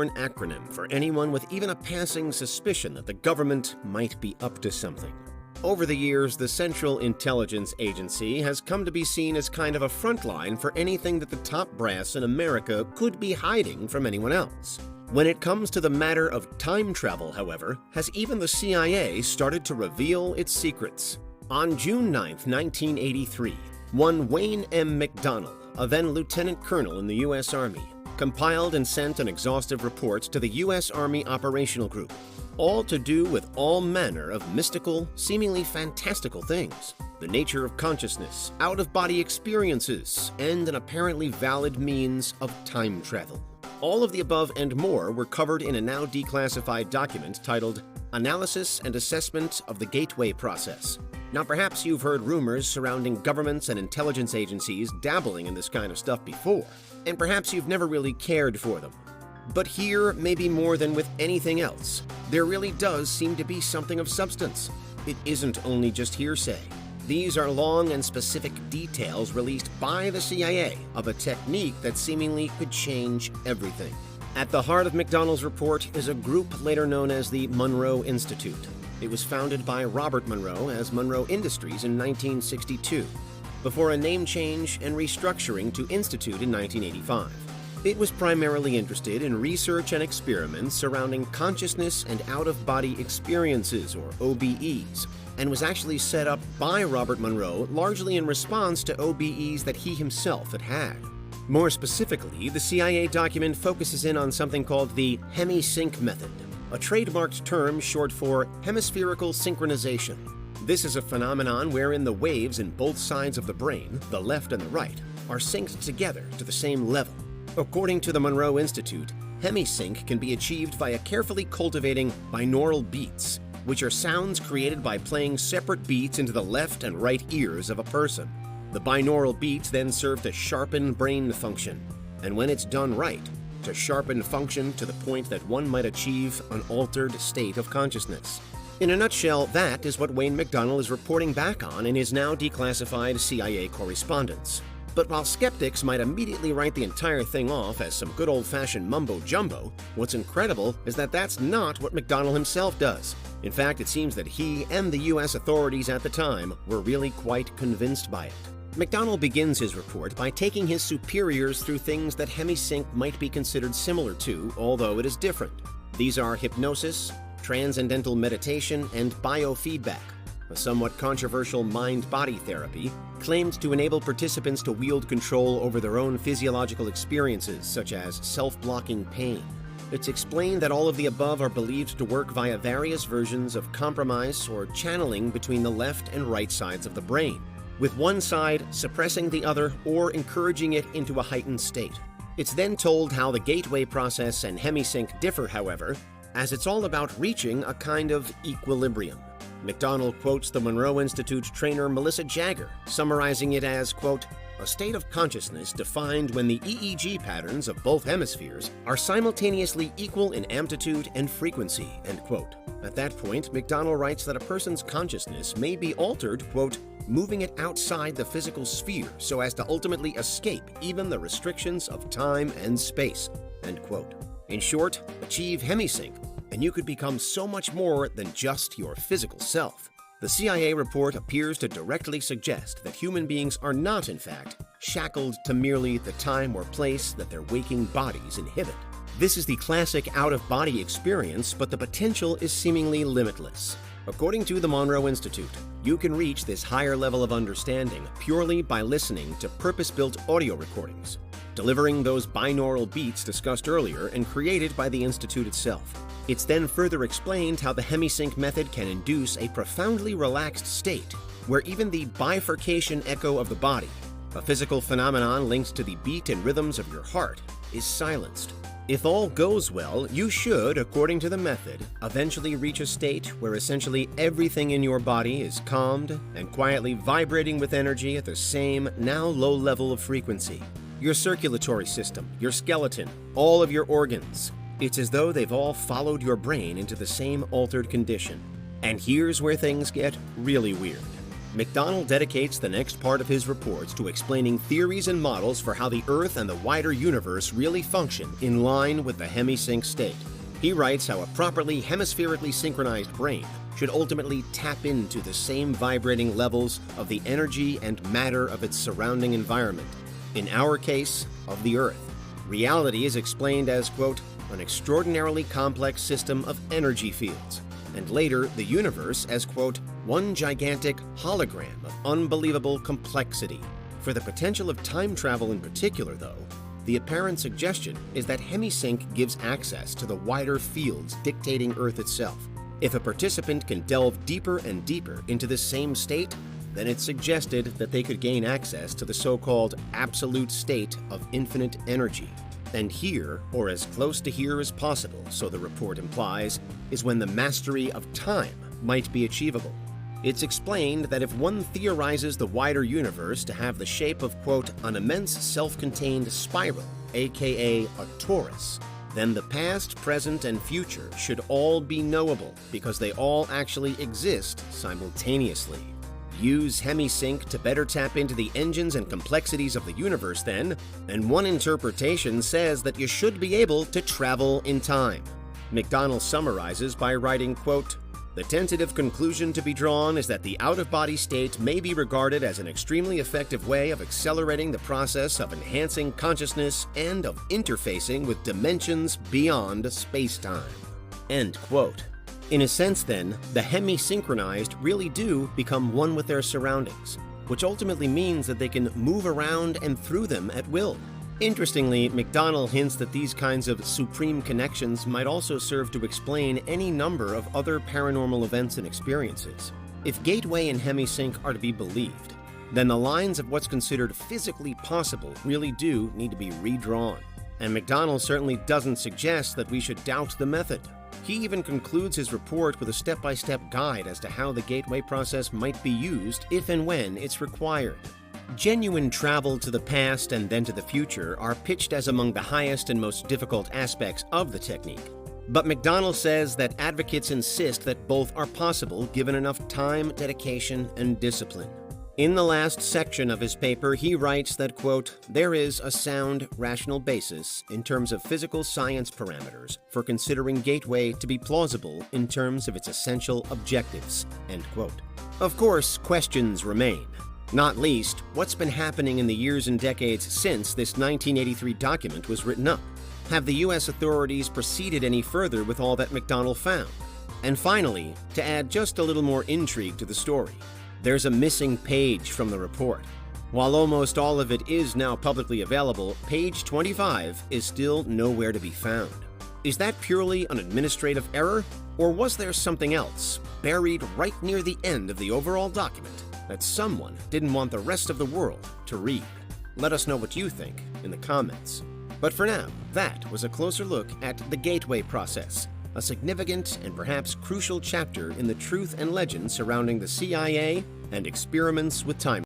an acronym for anyone with even a passing suspicion that the government might be up to something. Over the years, the Central Intelligence Agency has come to be seen as kind of a frontline for anything that the top brass in America could be hiding from anyone else. When it comes to the matter of time travel, however, has even the CIA started to reveal its secrets? On June 9, 1983, one Wayne M. McDonnell, a then lieutenant colonel in the U.S. Army, compiled and sent an exhaustive report to the U.S. Army Operational Group, all to do with all manner of mystical, seemingly fantastical things, the nature of consciousness, out-of-body experiences, and an apparently valid means of time travel. All of the above and more were covered in a now declassified document titled Analysis and Assessment of the Gateway Process. Now, perhaps you've heard rumors surrounding governments and intelligence agencies dabbling in this kind of stuff before, and perhaps you've never really cared for them. But here, maybe more than with anything else, there really does seem to be something of substance. It isn't only just hearsay. These are long and specific details released by the CIA of a technique that seemingly could change everything. At the heart of McDonnell's report is a group later known as the Monroe Institute. It was founded by Robert Monroe as Monroe Industries in 1962, before a name change and restructuring to Institute in 1985. It was primarily interested in research and experiments surrounding consciousness and out-of-body experiences, or OBEs, and was actually set up by Robert Monroe largely in response to OBEs that he himself had had. More specifically, the CIA document focuses in on something called the hemisync method, a trademarked term short for hemispherical synchronization. This is a phenomenon wherein the waves in both sides of the brain, the left and the right, are synced together to the same level. According to the Monroe Institute, hemisync can be achieved via carefully cultivating binaural beats, which are sounds created by playing separate beats into the left and right ears of a person. The binaural beats then serve to sharpen brain function, and when it's done right, to sharpen function to the point that one might achieve an altered state of consciousness. In a nutshell, that is what Wayne McDonnell is reporting back on in his now declassified CIA correspondence. But while skeptics might immediately write the entire thing off as some good old-fashioned mumbo-jumbo, what's incredible is that that's not what McDonnell himself does. In fact, it seems that he and the U.S. authorities at the time were really quite convinced by it. McDonnell begins his report by taking his superiors through things that hemisync might be considered similar to, although it is different. These are hypnosis, transcendental meditation, and biofeedback, a somewhat controversial mind-body therapy claimed to enable participants to wield control over their own physiological experiences, such as self-blocking pain. It's explained that all of the above are believed to work via various versions of compromise or channeling between the left and right sides of the brain, with one side suppressing the other or encouraging it into a heightened state. It's then told how the gateway process and hemisync differ, however, as it's all about reaching a kind of equilibrium. McDonnell quotes the Monroe Institute trainer Melissa Jagger, summarizing it as, quote, a state of consciousness defined when the EEG patterns of both hemispheres are simultaneously equal in amplitude and frequency, end quote. At that point, McDonnell writes that a person's consciousness may be altered, quote, moving it outside the physical sphere so as to ultimately escape even the restrictions of time and space, end quote. In short, achieve hemisync, and you could become so much more than just your physical self. The CIA report appears to directly suggest that human beings are not, in fact, shackled to merely the time or place that their waking bodies inhibit. This is the classic out-of-body experience, but the potential is seemingly limitless. According to the Monroe Institute, you can reach this higher level of understanding purely by listening to purpose-built audio recordings, delivering those binaural beats discussed earlier and created by the Institute itself. It's then further explained how the hemisync method can induce a profoundly relaxed state, where even the bifurcation echo of the body, a physical phenomenon linked to the beat and rhythms of your heart, is silenced. If all goes well, you should, according to the method, eventually reach a state where essentially everything in your body is calmed and quietly vibrating with energy at the same, now low level of frequency. Your circulatory system, your skeleton, all of your organs. It's as though they've all followed your brain into the same altered condition. And here's where things get really weird. McDonnell dedicates the next part of his reports to explaining theories and models for how the Earth and the wider universe really function in line with the hemisync state. He writes how a properly hemispherically synchronized brain should ultimately tap into the same vibrating levels of the energy and matter of its surrounding environment, in our case, of the Earth. Reality is explained as, quote, an extraordinarily complex system of energy fields, and later the universe as, quote, one gigantic hologram of unbelievable complexity. For the potential of time travel in particular, though, the apparent suggestion is that hemisync gives access to the wider fields dictating Earth itself. If a participant can delve deeper and deeper into this same state, then it's suggested that they could gain access to the so-called absolute state of infinite energy. And here, or as close to here as possible, so the report implies, is when the mastery of time might be achievable. It's explained that if one theorizes the wider universe to have the shape of, quote, an immense self-contained spiral, aka a torus, then the past, present, and future should all be knowable because they all actually exist simultaneously. Use hemisync to better tap into the engines and complexities of the universe then, and one interpretation says that you should be able to travel in time. McDonnell summarizes by writing, quote, the tentative conclusion to be drawn is that the out-of-body state may be regarded as an extremely effective way of accelerating the process of enhancing consciousness and of interfacing with dimensions beyond space-time. End quote. In a sense, then, the hemisynchronized really do become one with their surroundings, which ultimately means that they can move around and through them at will. Interestingly, McDonnell hints that these kinds of supreme connections might also serve to explain any number of other paranormal events and experiences. If Gateway and hemisync are to be believed, then the lines of what's considered physically possible really do need to be redrawn. And McDonnell certainly doesn't suggest that we should doubt the method. He even concludes his report with a step-by-step guide as to how the Gateway process might be used if and when it's required. Genuine travel to the past and then to the future are pitched as among the highest and most difficult aspects of the technique. But McDonnell says that advocates insist that both are possible given enough time, dedication, and discipline. In the last section of his paper, he writes that, quote, there is a sound, rational basis in terms of physical science parameters for considering Gateway to be plausible in terms of its essential objectives, end quote. Of course, questions remain. Not least, what's been happening in the years and decades since this 1983 document was written up? Have the U.S. authorities proceeded any further with all that McDonnell found? And finally, to add just a little more intrigue to the story, there's a missing page from the report. While almost all of it is now publicly available, page 25 is still nowhere to be found. Is that purely an administrative error, or was there something else, buried right near the end of the overall document, that someone didn't want the rest of the world to read? Let us know what you think in the comments. But for now, that was a closer look at the Gateway process, a significant and perhaps crucial chapter in the truth and legend surrounding the CIA and experiments with time.